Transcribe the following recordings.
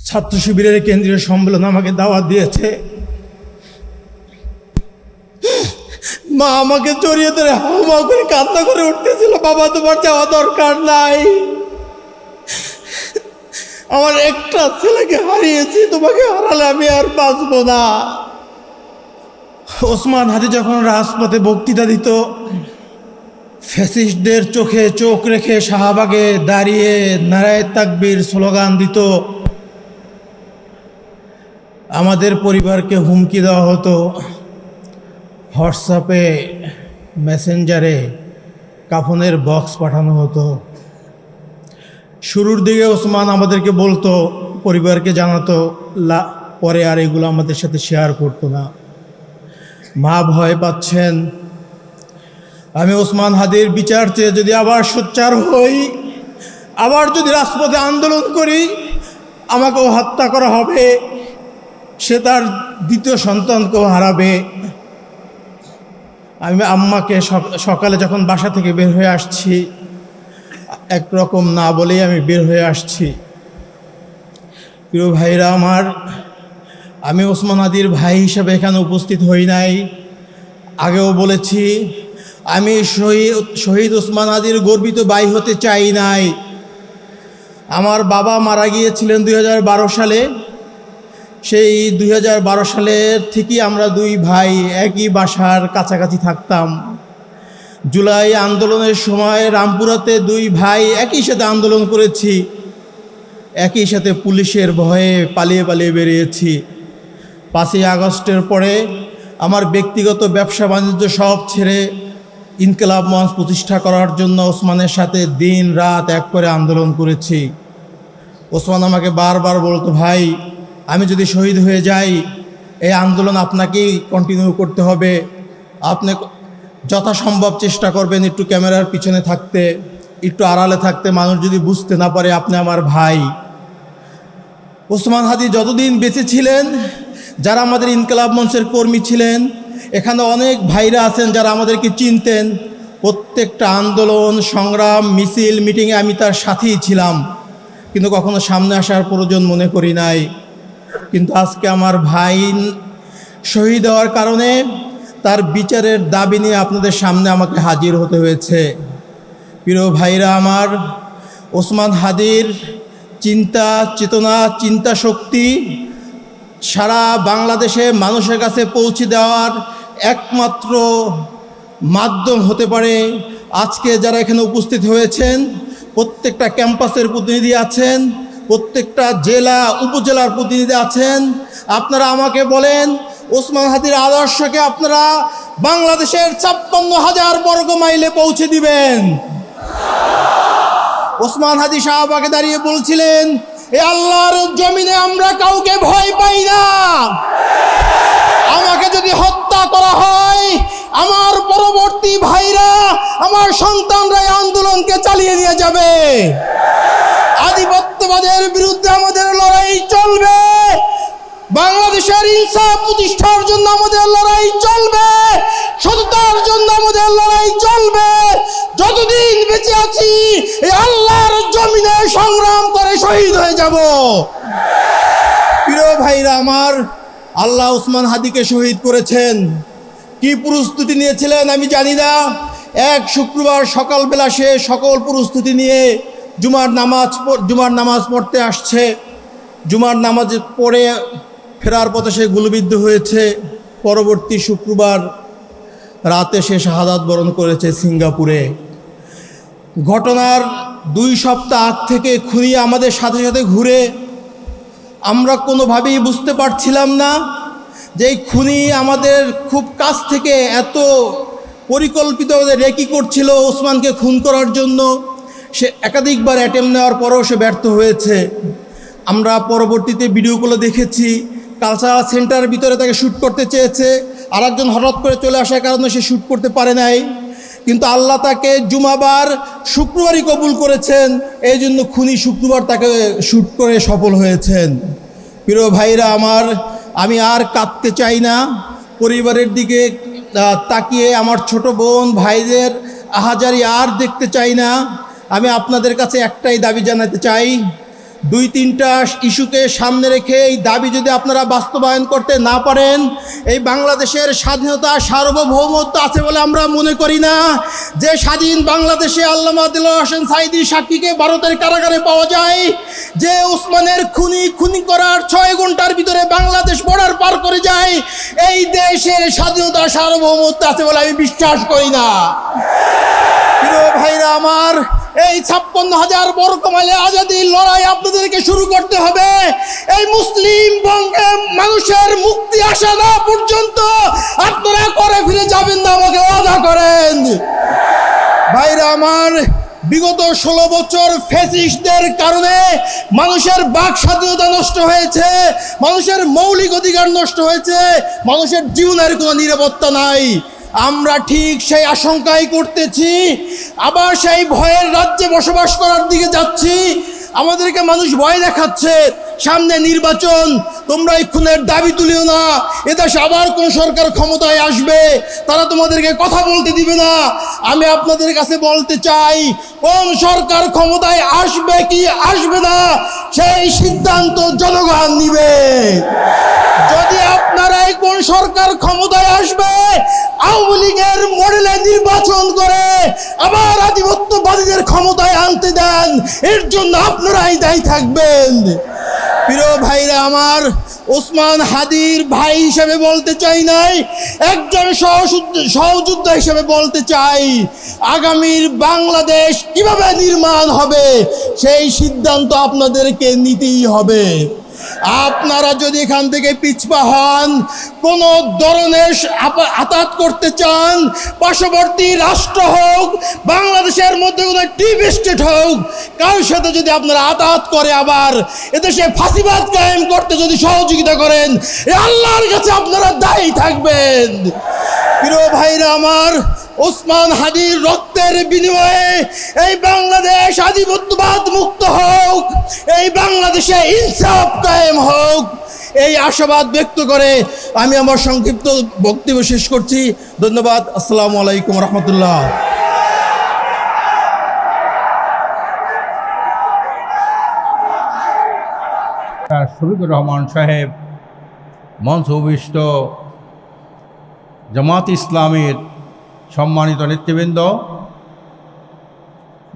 ছাত্র শিবিরের কেন্দ্রীয় সম্মেলন আমাকে দাওয়াত দিয়েছে। মা আমাকে জড়িয়ে ধরে হাউমাউ করে কান্না করে উঠতেছিল, বাবা তোমার যাওয়া দরকার নাই, আমার একটা ছেলেকে হারিয়েছি, তোমাকে হারালে আমি আর বাঁচবো না। ওসমান হাদি যখন রাজপথে বক্তৃতা দিত, ফ্যাসিস্টদের চোখে চোখ রেখে শাহবাগে দাঁড়িয়ে নারায়ে তাকবীর স্লোগান দিত, আমাদের পরিবারকে হুমকি দেওয়া হতো, হোয়াটসঅ্যাপে মেসেঞ্জারে কাফনের বক্স পাঠানো হতো। শুরুর দিকে ওসমান আমাদেরকে বলতো, পরিবারকে জানাতো, পরে আর এগুলো আমাদের সাথে শেয়ার করতো না। মা ভয় পাচ্ছেন, আমি ওসমান হাদির বিচার চেয়ে যদি আবার সোচ্চার হই, আবার যদি রাজপথে আন্দোলন করি, আমাকেও হত্যা করা হবে, সে তার দ্বিতীয় সন্তানকেও হারাবে। আমি আম্মাকে সকালে যখন বাসা থেকে বের হয়ে আসছি, একরকম না বলেই আমি বের হয়ে আসছি। প্রিয় ভাইরা আমার, আমি ওসমান হাদির ভাই হিসেবে এখানে উপস্থিত হই নাই। আগেও বলেছি, আমি শহীদ ওসমান হাদির গর্বিত ভাই হতে চাই নাই। আমার বাবা মারা গিয়েছিলেন 2012 সালে। সেই 2012 সালের থেকেই আমরা দুই ভাই একই বাসার কাছাকাছি থাকতাম। জুলাই আন্দোলনের সময় রামপুরাতে দুই ভাই একই সাথে আন্দোলন করেছি, একই সাথে পুলিশের ভয়ে পালিয়ে পালিয়ে বেরিয়েছি। 5ই আগস্টের পরে আমার ব্যক্তিগত ব্যবসা বাণিজ্য সব ছেড়ে ইনকিলাব মঞ্চ প্রতিষ্ঠা করার জন্য ওসমানের সাথে দিন রাত এক করে আন্দোলন করেছি। ওসমান আমাকে বারবার বলতো, ভাই আমি যদি শহীদ হয়ে যাই, এই আন্দোলন আপনাকেই কন্টিনিউ করতে হবে, আপনি যথাসম্ভব চেষ্টা করবেন একটু ক্যামেরার পিছনে থাকতে, একটু আড়ালে থাকতে, মানুষ যদি বুঝতে না পারে আপনি আমার ভাই। ওসমান হাদি যতদিন বেঁচে ছিলেন, যারা আমাদের ইনকিলাব মঞ্চের কর্মী ছিলেন, এখানে অনেক ভাইরা আছেন যারা আমাদেরকে চিনতেন, প্রত্যেকটা আন্দোলন সংগ্রাম মিছিল মিটিংয়ে আমি তার সাথেই ছিলাম, কিন্তু কখনো সামনে আসার প্রয়োজন মনে করি নাই। কিন্তু আজকে আমার ভাই শহীদ হওয়ার কারণে তার বিচারের দাবি নিয়ে আপনাদের সামনে আমাকে হাজির হতে হয়েছে। প্রিয় ভাইরা আমার, ওসমান হাদির চিন্তা চেতনা, চিন্তা শক্তি সারা বাংলাদেশে মানুষের কাছে পৌঁছে দেওয়ার একমাত্র মাধ্যম হতে পারে আজকে যারা এখানে উপস্থিত হয়েছেন। প্রত্যেকটা ক্যাম্পাসের প্রতিনিধি আছেন, প্রত্যেকটা জেলা উপজেলার প্রতিনিধি আছেন। আপনারা আমাকে বলেন, ওসমান হাদির আদর্শকে আপনারা বাংলাদেশের 56,000 বর্গ মাইলে পৌঁছে দিবেন। ওসমান হাদি শাহবাগে দাঁড়িয়ে বলছিলেন, এ আল্লাহর জমিনে আমরা কাউকে ভয় পাই না, আমাকে যদি হত্যা করা হয়, আমার পরবর্তী ভাইরা, আমার সন্তানরা এই আন্দোলনকে চালিয়ে নিয়ে যাবে। আধিপত্যবাদের বিরুদ্ধে আমাদের লড়াই চলবে, বাংলাদেশের ইনসাফ প্রতিষ্ঠার জন্য আমাদের লড়াই চলবে, সততার জন্য আমাদের লড়াই চলবে। যতদিন বেঁচে আছি এই আল্লাহর জমিনে সংগ্রাম করে শহীদ হয়ে যাব। প্রিয় ভাইরা আমার, আল্লাহ ওসমান হাদিকে শহীদ করেছেন। কি প্রস্তুতি নিয়েছিলেন আমি জানি না। এক শুক্রবার সকালবেলা সে সকল প্রস্তুতি নিয়ে জুমার নামাজ পড়তে আসছে। জুমার নামাজ পড়ে ফেরার পথে সে গুলিবিদ্ধ হয়েছে। পরবর্তী শুক্রবার রাতে সে শাহাদাত বরণ করেছে সিঙ্গাপুরে। ঘটনার 2 সপ্তাহ আগ থেকে খুনি আমাদের সাথে সাথে ঘুরে। আমরা কোনোভাবেই বুঝতে পারছিলাম না যে এই খুনি আমাদের খুব কাছ থেকে এত পরিকল্পিতভাবে রেকি করছিল ওসমানকে খুন করার জন্য। সে একাধিকবার অ্যাটেম্প নেওয়ার পরেও সে ব্যর্থ হয়েছে। আমরা পরবর্তীতে ভিডিওগুলো দেখেছি। কালচারাল সেন্টারের ভিতরে তাকে শ্যুট করতে চেয়েছে, আরেকজন হঠাৎ করে চলে আসার কারণে সে শ্যুট করতে পারে নাই। কিন্তু আল্লাহ তাকে জুমাবার শুক্রবারই কবুল করেছেন, এই জন্য খুনি শুক্রবার তাকে শ্যুট করে সফল হয়েছেন। প্রিয় ভাইরা আমার, আমি আর কাঁদতে চাই না। পরিবারের দিকে তাকিয়ে আমার ছোট বোন ভাইদের আহাজারি আর দেখতে চাই না। আমি আপনাদের কাছে একটাই দাবি জানাতে চাই, 2-3টা ইস্যুকে সামনে রেখে এই দাবি যদি আপনারা বাস্তবায়ন করতে না পারেন, এই বাংলাদেশের স্বাধীনতা সার্বভৌমত্ব আছে বলে আমরা মনে করি না। যে স্বাধীন বাংলাদেশে আল্লামা দিলওয়ার হোসেন সাঈদীর সাক্ষীকে ভারতের কারাগারে পাওয়া যায়, যে ওসমানের খুনি করার 6 ঘন্টার ভিতরে বাংলাদেশ বর্ডার পার করে যায়, এই দেশের স্বাধীনতা সার্বভৌমত্ব আছে বলে আমি বিশ্বাস করি না। প্রিয় ভাইরা আমার, এই 56,000 বর্গ মাইলে আজাদির লড়াই আপনাদেরকে শুরু করতে হবে। এই মুসলিম বঙ্গে মানুষের মুক্তি আসা না পর্যন্ত আপনারা করে ফিরে যাবেন না, আমাকে ওয়াদা করেন। ভাইরা আমার, বিগত 16 বছর ফ্যাসিস্টদের কারণে মানুষের বাক স্বাধীনতা নষ্ট হয়েছে, মানুষের মৌলিক অধিকার নষ্ট হয়েছে, মানুষের জীবনের কোনো নিরাপত্তা নাই। আমরা ঠিক সেই আশঙ্কাই করতেছি, আবার সেই ভয়ের রাজ্যে বসবাস করার দিকে যাচ্ছি। আমাদেরকে মানুষ ভয় দেখাচ্ছে, সামনে নির্বাচন, তোমরা এই খুনের দাবি তুলিও না, এদেশে আবার কোন সরকার ক্ষমতায় আসবে, তারা তোমাদেরকে কথা বলতে দিবে না। আমি আপনাদের কাছে বলতে চাই, কোন সরকার ক্ষমতায় আসবে কি আসবে না সেই সিদ্ধান্ত জনগণ নিবে। যদি আপনারাই কোন সরকার ক্ষমতায় আসবে আওয়ামী লীগের মডেলে নির্বাচন করে আবার আধিপত্যবাদীদের ক্ষমতায় আনতে দেন, এর জন্য আপনারাই দায়ী থাকবেন। প্রিয় ভাইরা আমার, ওসমান হাদির ভাই হিসেবে বলতে চাই নাই, একজন সহযোদ্ধা হিসেবে বলতে চাই, আগামীর বাংলাদেশ কিভাবে নির্মাণ হবে সেই সিদ্ধান্ত আপনাদেরকে নিতেই হবে। আপনারা যদি এখান থেকে পিছপা হন, কোন ধরনের আঘাত করতে চান, পার্শ্ববর্তী রাষ্ট্র হোক, বাংলাদেশের মধ্যে কোনো টিপ স্টেট হোক, কারোর সাথে যদি আপনারা আঘাত করে আবার এদেশে ফাঁসিবাদ কায়েম করতে যদি সহযোগিতা করেন, আল্লাহর কাছে আপনারা দায়ী থাকবেন। প্রিয় ভাইরা আমার, ওসমান হাদির রক্তের বিনিময়ে এই বাংলাদেশ আধিপত্যবাদ মুক্ত হোক, এই বাংলাদেশে ইনসাফ কায়েম হোক, এই আশাবাদ ব্যক্ত করে আমি আমার সংক্ষিপ্ত বক্তব্য শেষ করছি। ধন্যবাদ। আসসালামু আলাইকুম রহমতুল্লাহ। শফিকুর রহমান সাহেব, মঞ্চ উপবিষ্ট জামাত ইসলামের সম্মানিত নেতৃবৃন্দ,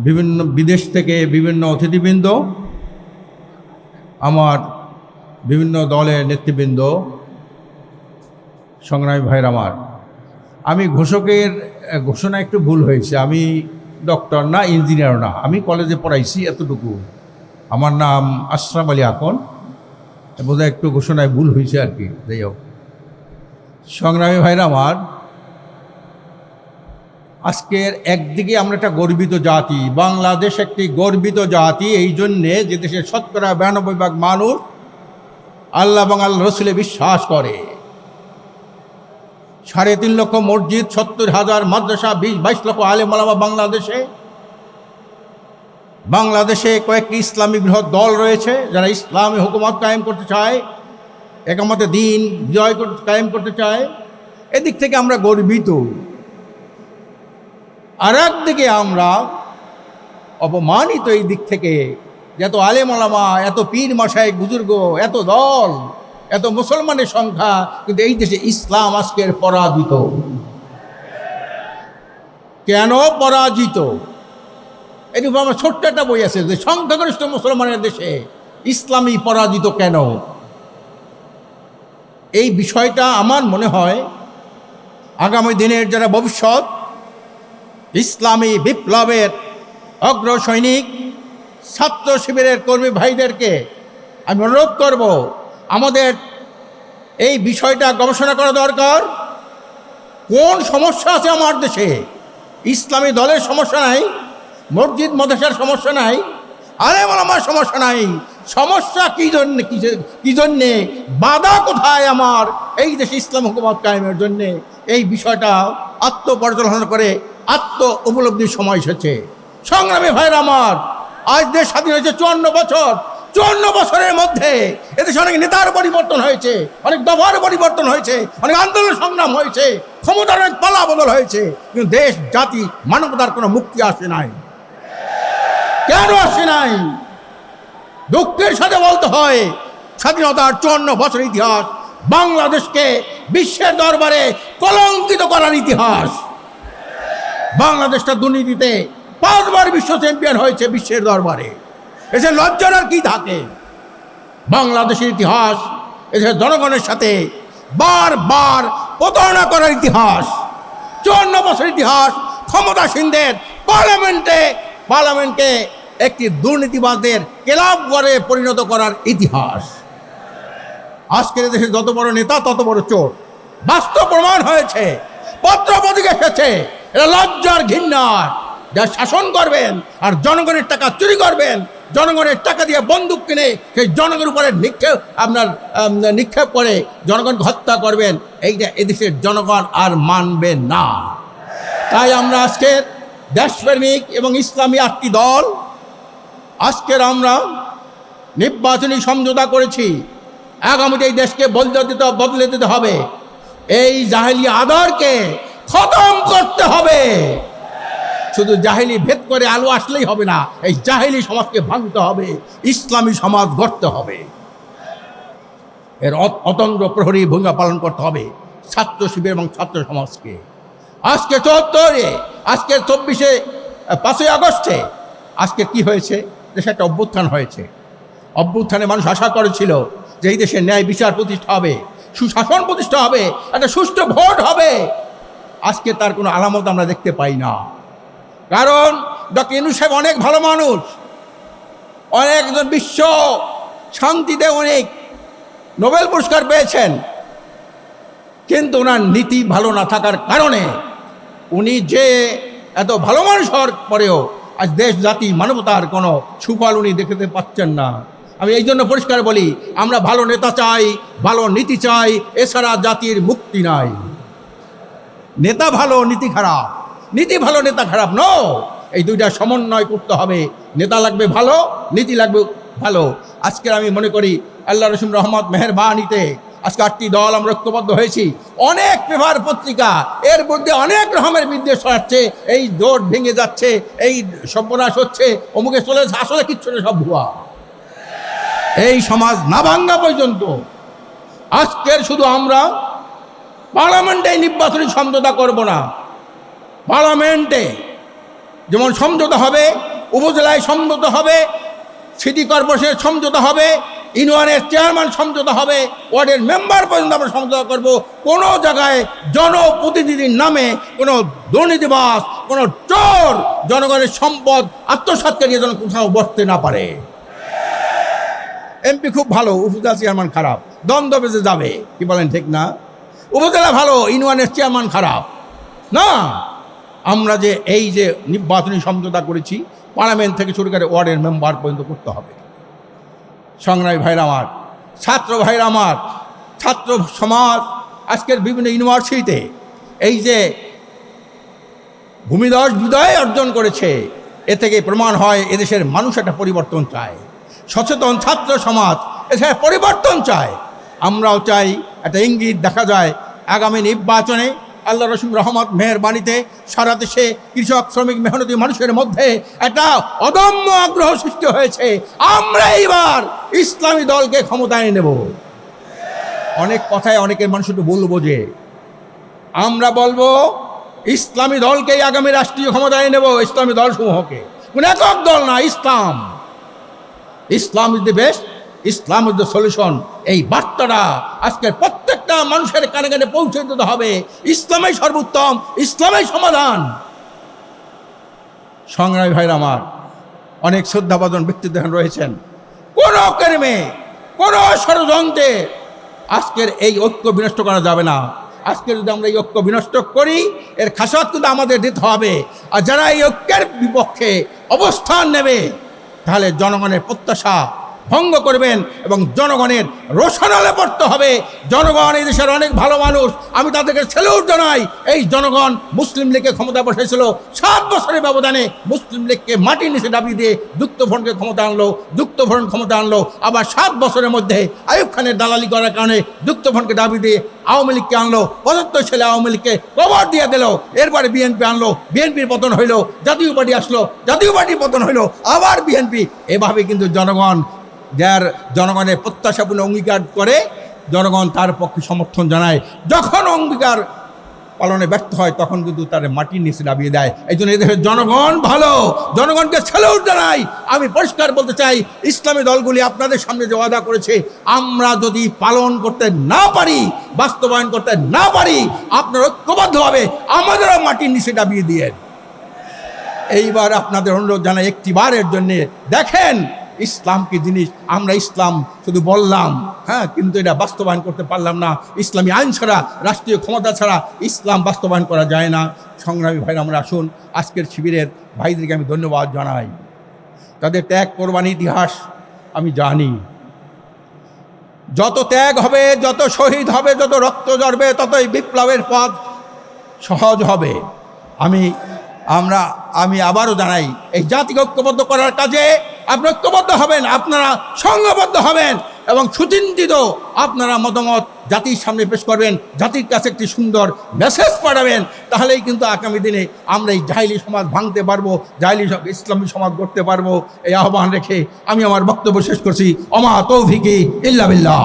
বিভিন্ন বিদেশ থেকে বিভিন্ন অতিথিবৃন্দ, আমার বিভিন্ন দলের নেতৃবৃন্দ, সংগ্রামী ভাইয়ের আমার, আমি ঘোষকের ঘোষণা একটু ভুল হয়েছে। আমি ডক্টর না, ইঞ্জিনিয়ার না, আমি কলেজে পড়াইছি এতটুকু। আমার নাম আশরাফ আলী আকন, বোধহয় একটু ঘোষণায় ভুল হয়েছে আর কি। যাই হোক, সংগ্রামী ভাইরা আমার, আজকের একদিকে আমরা একটা গর্বিত জাতি, বাংলাদেশ একটি গর্বিত জাতি এই জন্যে যে দেশের 92% মানুষ আল্লাহ এবং আল্লাহ রসুলে বিশ্বাস করে। 3.5 লক্ষ মসজিদ, 70,000 মাদ্রাসা, 20-22 লক্ষ আলেম ওলামা বাংলাদেশে কয়েকটি ইসলামী বৃহৎ দল রয়েছে যারা ইসলামী হুকুমত কায়েম করতে চায়, একামতে দিন কায়েম করতে চায়। এদিক থেকে আমরা গর্বিত। আর একদিকে আমরা অপমানিত এই দিক থেকে, এত আলেম ওলামা, এত পীর মাশায়েখ বুজুর্গ, এত দল, এত মুসলমানের সংখ্যা, কিন্তু এই দেশে ইসলাম আজকের পরাজিত। কেন পরাজিত? এটি আমার ছোট্ট একটা বই আছে যে সংখ্যাগরিষ্ঠ মুসলমানের দেশে ইসলামী পরাজিত কেন। এই বিষয়টা আমার মনে হয় আগামী দিনের যারা ভবিষ্যৎ ইসলামী বিপ্লবের অগ্রসৈনিক, ছাত্র শিবিরের কর্মী ভাইদেরকে আমি অনুরোধ করব, আমাদের এই বিষয়টা গবেষণা করা দরকার। কোন সমস্যা আছে আমার দেশে? ইসলামী দলের সমস্যা নাই, মসজিদ মাদ্রাসার সমস্যা নাই, আলেম ওলামার সমস্যা নাই। সমস্যা কি জন্যে, বাধা কোথায় আমার এই দেশে ইসলাম হুকুমত কায়েমের জন্যে? এই বিষয়টা আত্মপর্যালোচনা করে আত্ম উপলব্ধির সময় এসেছে। সংগ্রামী ভাইরা আমার, আজ দেশ স্বাধীন হয়েছে 54 বছর। 54 বছরের মধ্যে এদেশে অনেক নেতার পরিবর্তন হয়েছে, অনেক দফার পরিবর্তন হয়েছে, অনেক আন্দোলন সংগ্রাম হয়েছে, ক্ষমতার অনেক পালা বদল হয়েছে, কিন্তু দেশ জাতি মানবতার কোনো মুক্তি আসে নাই। কেন আসে নাই? দুঃখের সাথে বলতে হয়, স্বাধীনতার 54 বছর ইতিহাস বাংলাদেশকে বিশ্বের দরবারে কলঙ্কিত করার ইতিহাস। বাংলাদেশটা দুর্নীতিতে 5 বার বিশ্ব চ্যাম্পিয়ন হয়েছে বিশ্বের দরবারে। এসে লজ্জার আর কি থাকে? বাংলাদেশের ইতিহাস এসে জনগণের সাথে বারবার প্রতারণা করার ইতিহাস। 54 বছর ইতিহাস ক্ষমতাসীনদের পার্লামেন্টকে একটি দুর্নীতিবাজদের ক্লাব করে পরিণত করার ইতিহাস। আজকের দেশে যত বড় নেতা তত বড় চোর, বাস্তব প্রমাণ হয়েছে, পত্র পত্রিকা এসেছে। এরা লজ্জার ঘৃণার যা শাসন করবেন আর জনগণের টাকা চুরি করবেন, জনগণের টাকা দিয়ে বন্দুক কিনে সেই জনগণের উপরে নিক্ষেপ করে জনগণকে হত্যা করবেন, এইটা এদেশের জনগণ আর মানবে না। তাই আমরা আজকের দেশপ্রেমিক এবং ইসলামী 8টি দল আজকের আমরা নির্বাচনী সমঝোতা করেছি। আগামীতে এই দেশকে বদলে দিতে হবে, এই জাহেলি আদরকে খতম করতে হবে। শুধু জাহেলি ভেদ করে আলো আসলেই হবে না, এই জাহেলি সমাজকে ভাঙতে হবে, ইসলামী সমাজ গড়তে হবে। এর অতন্দ্র প্রহরী ভূমিকা পালন করতে হবে ছাত্র শিবির এবং ছাত্র সমাজকে। আজকে 74-এ, আজকে 5ই আগস্টে আজকে কি হয়েছে? দেশে একটা অভ্যুত্থান হয়েছে। অভ্যুত্থানে মানুষ আশা করেছিল যে এই দেশে ন্যায় বিচার প্রতিষ্ঠা হবে, সুশাসন প্রতিষ্ঠা হবে, একটা সুষ্ঠু ভোট হবে। আজকে তার কোনো আলামত আমরা দেখতে পাই না। কারণ ডক্টর ইউনূস সাহেব অনেক ভালো মানুষ, অনেকজন বিশ্ব শান্তিতে অনেক নোবেল পুরস্কার পেয়েছেন, কিন্তু ওনার নীতি ভালো না থাকার কারণে উনি যে এত ভালো মানুষ হওয়ার পরেও আজ দেশ জাতি মানবতার কোনো সুফল উনি দেখতে পাচ্ছেন না। আমি এই জন্য পরিষ্কার বলি, আমরা ভালো নেতা চাই, ভালো নীতি চাই, এছাড়া জাতির মুক্তি নাই। নেতা ভালো নীতি খারাপ, নীতি ভালো নেতা খারাপ নো, এই দুইটা সমন্বয় করতে হবে। নেতা লাগবে ভালো, নীতি লাগবে ভালো। আজকে আমি মনে করি আল্লাহ রসুল রহমত মেহেরবানিতে আজকে 8টি দল আমরা ঐক্যবদ্ধ হয়েছি। অনেক পেপার পত্রিকা এর মধ্যে অনেক রকমের বিদ্বেষ হচ্ছে, এই জোট ভেঙে যাচ্ছে, এই সর্বনাশ হচ্ছে, অমুকে চলে যাচ্ছে, আসলে কিচ্ছু না, সব ভুয়া। এই সমাজ না ভাঙ্গা পর্যন্ত আজকের শুধু আমরা পার্লামেন্টে নির্বাচনী সমঝোতা করব না, পার্লামেন্টে যেমন সমঝোতা হবে, উপজেলায় সমঝোতা হবে, সিটি কর্পোরেশনের সমঝোতা হবে, ইউনিয়নের চেয়ারম্যান সমঝোতা হবে, ওয়ার্ডের মেম্বার পর্যন্ত আমরা সমঝোতা করব। কোনো জায়গায় জনপ্রতিনিধির নামে কোনো দুর্নীতিবাজ, কোনো চোর জনগণের সম্পদ আত্মসাৎকারী যেন কোথাও বসতে না পারে। এমপি খুব ভালো, উপজেলা চেয়ারম্যান খারাপ, দ্বন্দ্ব বেঁচে যাবে, কি বলেন ঠিক না? উপজেলা ভালো, ইউনিয়নের চেয়ারম্যান খারাপ না। আমরা যে এই যে নির্বাচনী সমঝোতা করেছি, পার্লামেন্ট থেকে শুরু করে ওয়ার্ডের মেম্বার পর্যন্ত করতে হবে। সংগ্রামী ভাইরা আমার, ছাত্র ভাইরা আমার, ছাত্র সমাজ আজকের বিভিন্ন ইউনিভার্সিটিতে এই যে ভূমিধস বিজয় অর্জন করেছে, এ থেকে প্রমাণ হয় এদেশের মানুষ একটা পরিবর্তন চায়। সচেতন ছাত্র সমাজ এছাড়া পরিবর্তন চায়। আমরাও চাই একটা ইঙ্গিত দেখা যায় আগামী নির্বাচনে আল্লাহ রসুল রহমত মেহেরবানিতে সারা দেশে কৃষক, শ্রমিক, মেহনতি মানুষের মধ্যে একটা অদম্য আগ্রহ সৃষ্টি হয়েছে। আমরা এইবার ইসলামী দলকে ক্ষমতায় নেব। অনেক কথায় অনেকের মানুষ একটু বলবো যে আমরা বলবো ইসলামী দলকেই আগামী রাষ্ট্রীয় ক্ষমতায় নেব, ইসলামী দলসমূহকে, কোন একক দল না। Islam is the best, Islam is the solution. এই বার্তাটা আজকের প্রত্যেকটা মানুষের কানে কানে পৌঁছে দিতে হবে। ইসলামই সর্বোত্তম, ইসলামই সমাধান। সংগ্রামী ভাইরা আমার, অনেক শ্রদ্ধাভাজন ব্যক্তিত্ব রয়েছেন, কোনো কর্মে, কোনো ষড়যন্ত্রে আজকের এই ঐক্য বিনষ্ট করা যাবে না। আজকে যদি আমরা এই ঐক্য বিনষ্ট করি, এর খাসাত কিন্তু আমাদের দিতে হবে। আর যারা এই ঐক্যের বিপক্ষে অবস্থান নেবে, তাহলে জনগণের প্রত্যাশা ভঙ্গ করবেন এবং জনগণের রোষানলে পড়তে হবে। জনগণ এই দেশের অনেক ভালো মানুষ, আমি তাদেরকে স্যালুট জানাই। এই জনগণ মুসলিম লীগকে ক্ষমতা বসেছিল, 7 বছরের ব্যবধানে মুসলিম লীগকে মাটির নিচে দাবি দিয়ে যুক্তফ্রন্টকে ক্ষমতা আনলো, যুক্তফ্রন্ট ক্ষমতা আনলো। আবার 7 বছরের মধ্যে আইয়ুব খানের দালালি করার কারণে যুক্তফ্রন্টকে দাবি দিয়ে আওয়ামী লীগকে আনলো, 75 সালে আওয়ামী লীগকে কবর দিয়ে দিল। এরপরে বিএনপি আনলো, বিএনপির পতন হইলো, জাতীয় পার্টি আসলো, জাতীয় পার্টির পতন হইলো, আবার বিএনপি। এভাবে কিন্তু জনগণ যার জনগণের প্রত্যাশাপূর্ণ অঙ্গীকার করে জনগণ তার পক্ষে সমর্থন জানায়, যখন অঙ্গীকার পালনে ব্যর্থ হয় তখন কিন্তু তার মাটির নিচে নামিয়ে দেয়। এই জন্য এদেশের জনগণ ভালো, জনগণকে স্যালুট জানাই। আমি পরিষ্কার বলতে চাই, ইসলামী দলগুলি আপনাদের সামনে যে ওয়াদা করেছে, আমরা যদি পালন করতে না পারি, বাস্তবায়ন করতে না পারি, আপনারা ঐক্যবদ্ধভাবে আমাদেরও মাটির নিচে নামিয়ে দিয়ে। এইবার আপনাদের অনুরোধ জানাই, একটি বারের জন্যে দেখেন ইসলাম কি জিনিস। আমরা ইসলাম শুধু বললাম, হ্যাঁ, কিন্তু এটা বাস্তবায়ন করতে পারলাম না। ইসলামী আইন ছাড়া, রাষ্ট্রীয় ক্ষমতা ছাড়া ইসলাম বাস্তবায়ন করা যায় না। সংগ্রামী ভাইরা, আমরা আসুন, আজকের শিবিরের ভাইদেরকে আমি ধন্যবাদ জানাই। তাদের ত্যাগ কোরবানি ইতিহাস আমি জানি। যত ত্যাগ হবে, যত শহীদ হবে, যত রক্ত ঝরবে, ততই বিপ্লবের পথ সহজ হবে। আমি আবারও জানাই, এই জাতিকে ঐক্যবদ্ধ করার কাজে আপনারা ঐক্যবদ্ধ হবেন, আপনারা সংঘবদ্ধ হবেন এবং সুচিন্তিত আপনারা মতামত জাতির সামনে পেশ করবেন, জাতির কাছে একটি সুন্দর মেসেজ পাঠাবেন। তাহলেই কিন্তু আগামী দিনে আমরা এই জাহিলি সমাজ ভাঙতে পারবো, জাহিলি ইসলামী সমাজ গড়তে পারবো। এই আহ্বান রেখে আমি আমার বক্তব্য শেষ করছি। ওমা তৌফিকি ইল্লা বিল্লাহ।